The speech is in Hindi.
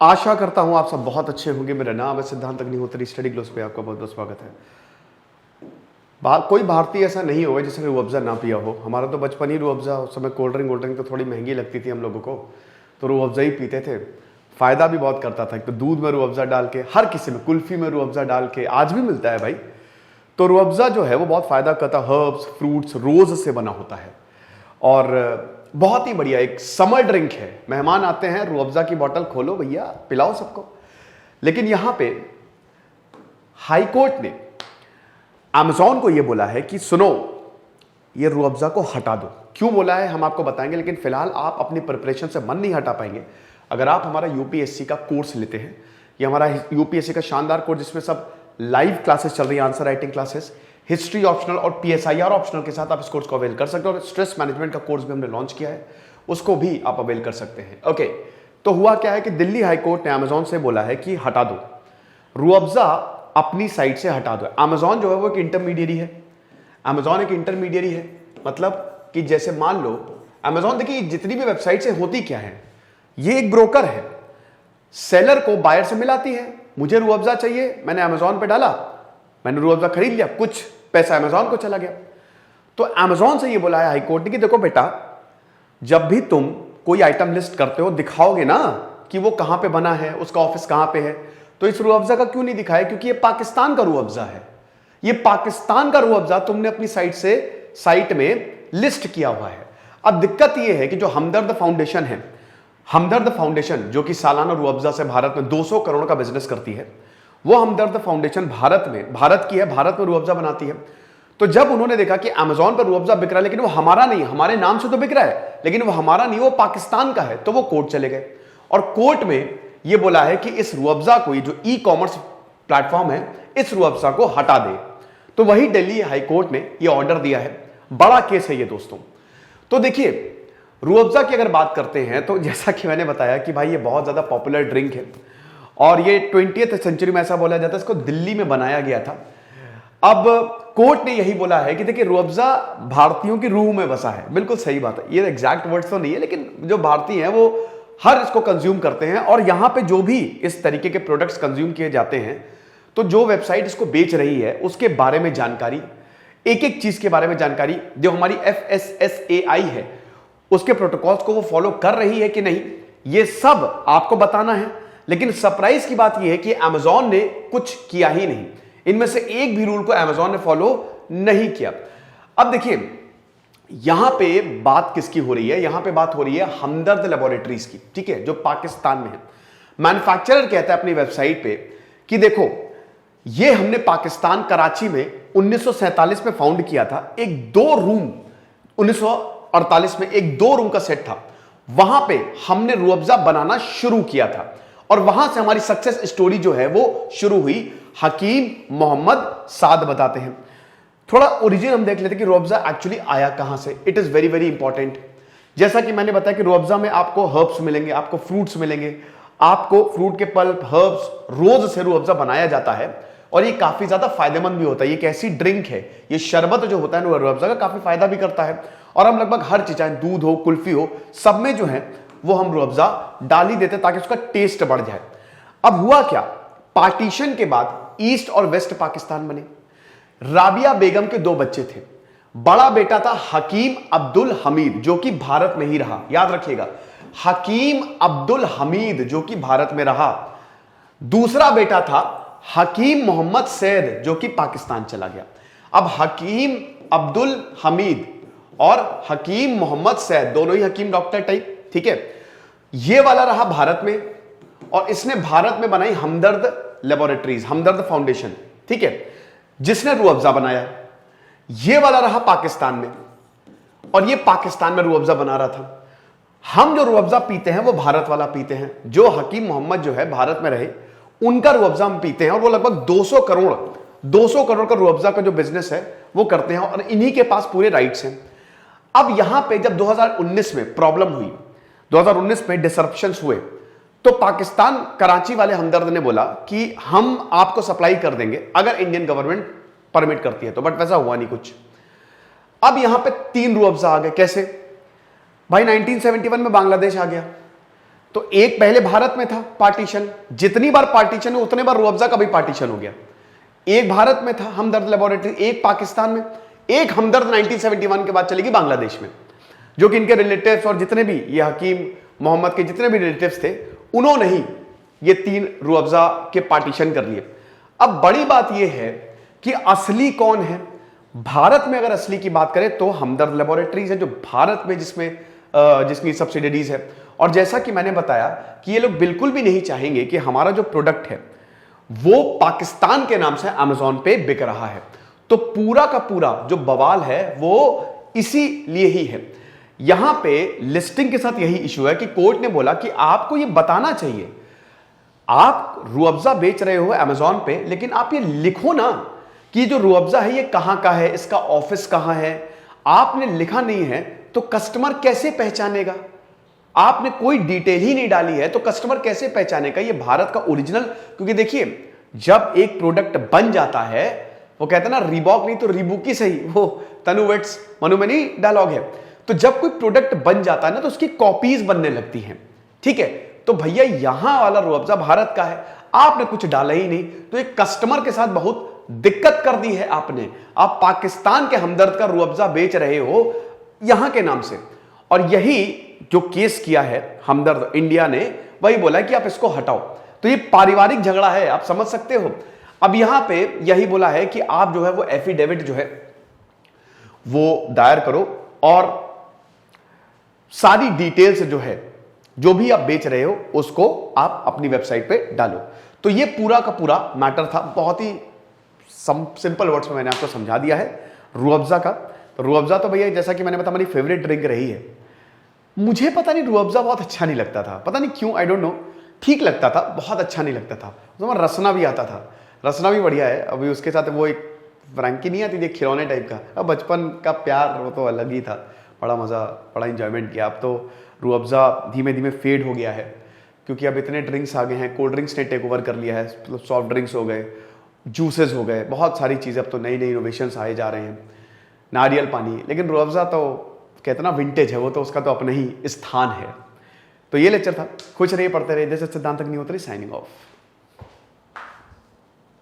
आशा करता हूं आप सब बहुत अच्छे होंगे। मेरा नाम है सिद्धांत अग्निहोत्री। स्टडी ग्लोस पे आपका बहुत बहुत स्वागत है। कोई भारतीय ऐसा नहीं होगा जिसने रूह अफ़ज़ा ना पिया हो। हमारा तो बचपन ही रूह अफ़ज़ा, उस समय कोल्ड ड्रिंक तो थोड़ी महंगी लगती थी हम लोगों को, तो रूह अफ़ज़ा ही पीते थे। फ़ायदा भी बहुत करता था। एक तो दूध में रूह अफ़ज़ा डाल के, हर किसी में, कुल्फ़ी में रूह अफ़ज़ा डाल के, आज भी मिलता है भाई। तो रूह अफ़ज़ा जो है वो बहुत फ़ायदा करता है। हर्ब्स, फ्रूट्स, रोज़ से बना होता है और बहुत ही बढ़िया एक समर ड्रिंक है। मेहमान आते हैं, रूह अफ़ज़ा की बोतल खोलो भैया, पिलाओ सबको। लेकिन यहां पे हाई कोर्ट ने अमेज़न को यह बोला है कि सुनो, ये रूह अफ़ज़ा को हटा दो। क्यों बोला है हम आपको बताएंगे, लेकिन फिलहाल आप अपनी प्रिपरेशन से मन नहीं हटा पाएंगे अगर आप हमारा यूपीएससी का कोर्स लेते हैं। ये हमारा यूपीएससी का शानदार कोर्स जिसमें सब लाइव क्लासेस चल रही है, answer writing classes, history optional और पीएसआईआर ऑप्शनल के साथ आप इस कोर्स को अवेल कर सकते हो। और स्ट्रेस मैनेजमेंट का कोर्स भी हमने लॉन्च किया है, उसको भी आप अवेल कर सकते हैं। ओके, तो हुआ क्या है कि दिल्ली हाई कोर्ट ने अमेज़न से बोला है कि हटा दो, रूह अफ़ज़ा अपनी साइट से हटा दो। अमेज़न जो है वो एक इंटरमीडियरी है। अमेज़न एक इंटरमीडियरी है, मतलब कि जैसे मान लो अमेज़न, देखिए जितनी भी वेबसाइट से होती क्या है, ये एक ब्रोकर है। सेलर को बायर से मिलाती है। मुझे रूह अफ़ज़ा चाहिए, मैंने अमेज़न पे डाला, मैंने रूह अफ़ज़ा खरीद लिया, कुछ पैसा अमेज़न को चला गया। तो अमेज़न से ये बोला है हाई कोर्ट ने कि देखो बेटा, जब भी तुम कोई आइटम लिस्ट करते हो दिखाओगे ना कि वो कहां पे बना है, उसका ऑफिस कहां पे है। तो इस रूह अफ़ज़ा का क्यों नहीं दिखाया? क्योंकि ये पाकिस्तान का रूह अफ़ज़ा है। ये पाकिस्तान का रूह अफ़ज़ा तुमने अपनी साइट में लिस्ट किया हुआ है। अब दिक्कत ये है कि जो हमदर्द फाउंडेशन है, हमदर्द फाउंडेशन जो कि सालाना रूह अफ़ज़ा से भारत में 200 करोड़ का बिजनेस करती है, वो हमदर्द फाउंडेशन भारत की है, भारत में रूह अफ़ज़ा बनाती है। तो जब उन्होंने देखा कि अमेज़न पर रूह अफ़ज़ा बिक रहा है लेकिन वो हमारा नहीं, हमारे नाम से तो बिक रहा है लेकिन वो हमारा नहीं, वो पाकिस्तान का है, तो वो कोर्ट चले गए और कोर्ट में ये बोला है कि इस रूह अफ़ज़ा को, जो ई कॉमर्स प्लेटफॉर्म है, इस रूह अफ़ज़ा को हटा दे। तो वही दिल्ली हाई कोर्ट ने ये ऑर्डर दिया है। बड़ा केस है ये दोस्तों। तो देखिए, रूह अफ़ज़ा की अगर बात करते हैं तो जैसा कि मैंने बताया कि भाई ये बहुत ज्यादा पॉपुलर ड्रिंक है और ये 20th सेंचुरी में ऐसा बोला जाता है, इसको दिल्ली में बनाया गया था। अब कोर्ट ने यही बोला है कि देखिए, रूह अफ़ज़ा भारतीयों की रूह में बसा है। बिल्कुल सही बात है, ये एग्जैक्ट वर्ड्स तो नहीं है, लेकिन जो भारतीय हैं वो हर इसको कंज्यूम करते हैं। और यहां पे जो भी इस तरीके के प्रोडक्ट्स कंज्यूम किए जाते हैं, तो जो वेबसाइट इसको बेच रही है उसके बारे में जानकारी, एक एक चीज के बारे में जानकारी, जो हमारी FSSAI है उसके प्रोटोकॉल्स को वो फॉलो कर रही है कि नहीं, ये सब आपको बताना है। लेकिन सरप्राइज की बात यह है कि अमेज़न ने कुछ किया ही नहीं। इनमें से एक भी रूल को अमेज़न ने फॉलो नहीं किया। अब देखिए, यहां पे बात किसकी हो रही है? यहां पे बात हो रही है हमदर्द लेबोरेटरीज की, ठीक है, जो पाकिस्तान में है। मैन्युफैक्चरर कहता है अपनी वेबसाइट पे कि देखो, ये हमने पाकिस्तान कराची में 1947 में फाउंड किया था। एक 2 रूम 1948 में एक 2 रूम का सेट था, वहां पे हमने रूह अफ़ज़ा बनाना शुरू किया था और वहां से हमारी सक्सेस स्टोरी जो है वो शुरू हुई। हकीम मोहम्मद साद बताते हैं। थोड़ा ओरिजिन हम देख लेते हैं कि रूह अफ़ज़ा एक्चुअली आया कहां से। It is very very important. जैसा कि मैंने बताया कि रूह अफ़ज़ा में आपको हर्ब्स मिलेंगे, आपको फ्रूट्स मिलेंगे, आपको फ्रूट के पल्प, हर्ब्स, रोज से रूह अफ़ज़ा बनाया जाता है और ये काफी ज्यादा फायदेमंद भी होता है। ये एक ऐसी ड्रिंक है, ये शरबत जो होता है रूह अफ़ज़ा का, काफी फायदा भी करता है। और हम लगभग हर चीज, चाहे दूध हो, कुल्फी हो, सब में जो है वो हम रूह अफ़ज़ा डाल ही देते ताकि उसका टेस्ट बढ़ जाए। अब हुआ क्या, पार्टीशन के बाद ईस्ट और वेस्ट पाकिस्तान बने। राबिया बेगम के 2 बच्चे थे। बड़ा बेटा था हकीम अब्दुल हमीद, जो कि भारत में ही रहा। याद रखिएगा, हकीम अब्दुल हमीद जो कि भारत में रहा। दूसरा बेटा था हकीम मोहम्मद सैद, जो कि पाकिस्तान चला गया। अब हकीम अब्दुल हमीद और हकीम मोहम्मद सैद, दोनों ही हकीम डॉक्टर टाइप, ठीक है। ये वाला रहा भारत में और इसने भारत में बनाई हमदर्द लेबोरेटरीज, हमदर्द फाउंडेशन, ठीक है, जिसने रूह अफ़ज़ा बनाया। ये वाला रहा पाकिस्तान में और ये पाकिस्तान में रूह अफ़ज़ा बना रहा था। हम जो रूह अफ़ज़ा पीते हैं वो भारत वाला पीते हैं। जो हकीम मोहम्मद जो है भारत में रहे, उनका रूह अफ़ज़ा हम पीते हैं और वो लगभग 200 करोड़ का रूह अफ़ज़ा का जो बिजनेस है वो करते हैं और इन्हीं के पास पूरे राइट्स हैं। अब यहां पे जब 2019 में प्रॉब्लम हुई, 2019 में डिसरप्शंस हुए, तो पाकिस्तान कराची वाले हमदर्द ने बोला कि हम आपको सप्लाई कर देंगे अगर इंडियन गवर्नमेंट परमिट करती है तो, बट वैसा हुआ नहीं कुछ। अब यहां पे 3 रूह अफ़ज़ा आ गए। कैसे भाई? 1971 में बांग्लादेश आ गया, तो एक पहले भारत में था पार्टीशन, जितनी बार पार्टीशन है उतने बार रूह अफ़ज़ा का भी पार्टीशन हो गया। एक भारत में था हमदर्द लेबोरेटरी, एक पाकिस्तान में, एक हमदर्द 1971 के बाद चलेगी बांग्लादेश में, जो कि इनके रिलेटिव्स और जितने भी ये हकीम मोहम्मद के जितने भी रिलेटिव्स थे उन्होंने ही ये 3 रूह अफ़ज़ा के पार्टीशन कर लिए। अब बड़ी बात यह है कि असली कौन है भारत में। अगर असली की बात करें तो हमदर्द लेबोरेटरीज है जो भारत में जिसकी सब्सिडरीज है। और जैसा कि मैंने बताया कि ये लोग बिल्कुल भी नहीं चाहेंगे कि हमारा जो प्रोडक्ट है वो पाकिस्तान के नाम से अमेज़न पे बिक रहा है। तो पूरा का पूरा जो बवाल है वो इसीलिए ही है। यहां पे लिस्टिंग के साथ यही इशू है कि कोर्ट ने बोला कि आपको ये बताना चाहिए, आप रूह अफ़ज़ा बेच रहे हो अमेज़न पे, लेकिन आप ये लिखो ना कि जो रूह अफ़ज़ा है ये कहां का है, इसका ऑफिस कहां है। आपने लिखा नहीं है तो कस्टमर कैसे पहचानेगा? आपने कोई डिटेल ही नहीं डाली है तो कस्टमर कैसे पहचानेगा ये भारत का ओरिजिनल? क्योंकि देखिए, जब एक प्रोडक्ट बन जाता है, वो कहते हैं ना रीबॉक नहीं तो रीबूक ही सही, वो तनु वेट्स मनु में नहीं डायलॉग है। तो जब कोई प्रोडक्ट बन जाता है ना तो उसकी कॉपीज बनने लगती हैं, ठीक है। तो भैया यहां वाला रूह अफ़ज़ा भारत का है, आपने कुछ डाला ही नहीं, तो एक कस्टमर के साथ बहुत दिक्कत कर दी है आपने। आप पाकिस्तान के हमदर्द का रूह अफ़ज़ा बेच रहे हो यहां के नाम से। और यही जो केस किया है हमदर्द इंडिया ने, वही बोला है कि आप इसको हटाओ। तो ये पारिवारिक झगड़ा है, आप समझ सकते हो। अब यहां पे यही बोला है कि आप जो है वो एफिडेविट जो है वो दायर करो और सारी डिटेल्स जो है जो भी आप बेच रहे हो उसको आप अपनी वेबसाइट पे डालो। तो ये पूरा का पूरा मैटर था। बहुत ही सिंपल वर्ड्स में मैंने आपको समझा दिया है रूह अफ़ज़ा का। तो रूह अफ़ज़ा तो भैया जैसा कि मैंने बताया मेरी फेवरेट ड्रिंक रही है। मुझे पता नहीं रूह अफ़ज़ा बहुत अच्छा नहीं लगता था, पता नहीं क्यों, आई डोंट नो। ठीक लगता था, बहुत अच्छा नहीं लगता था। उसमें रसना भी आता था, रसना भी बढ़िया है। अभी उसके साथ वो एक फ्रैंकी नहीं आती थी खिलौने टाइप का, अब बचपन का प्यार वो तो अलग ही था, बड़ा मज़ा, बड़ा इंजॉयमेंट किया। अब तो रूह अफ़ज़ा धीमे धीमे फेड हो गया है क्योंकि अब इतने ड्रिंक्स आ गए हैं, कोल्ड ड्रिंक्स ने टेक ओवर कर लिया है, मतलब सॉफ्ट ड्रिंक्स हो गए, जूसेस हो गए, बहुत सारी चीज़ें अब तो नई नई इनोवेशंस आए जा रहे हैं, नारियल पानी। लेकिन रूह अफ़ज़ा तो कहते ना विंटेज है, वो तो उसका तो अपना ही स्थान है। तो ये लेक्चर था, खुश रहिए, पढ़ते रहिए। जैसे सिद्धांत नहीं होते रही, साइनिंग ऑफ।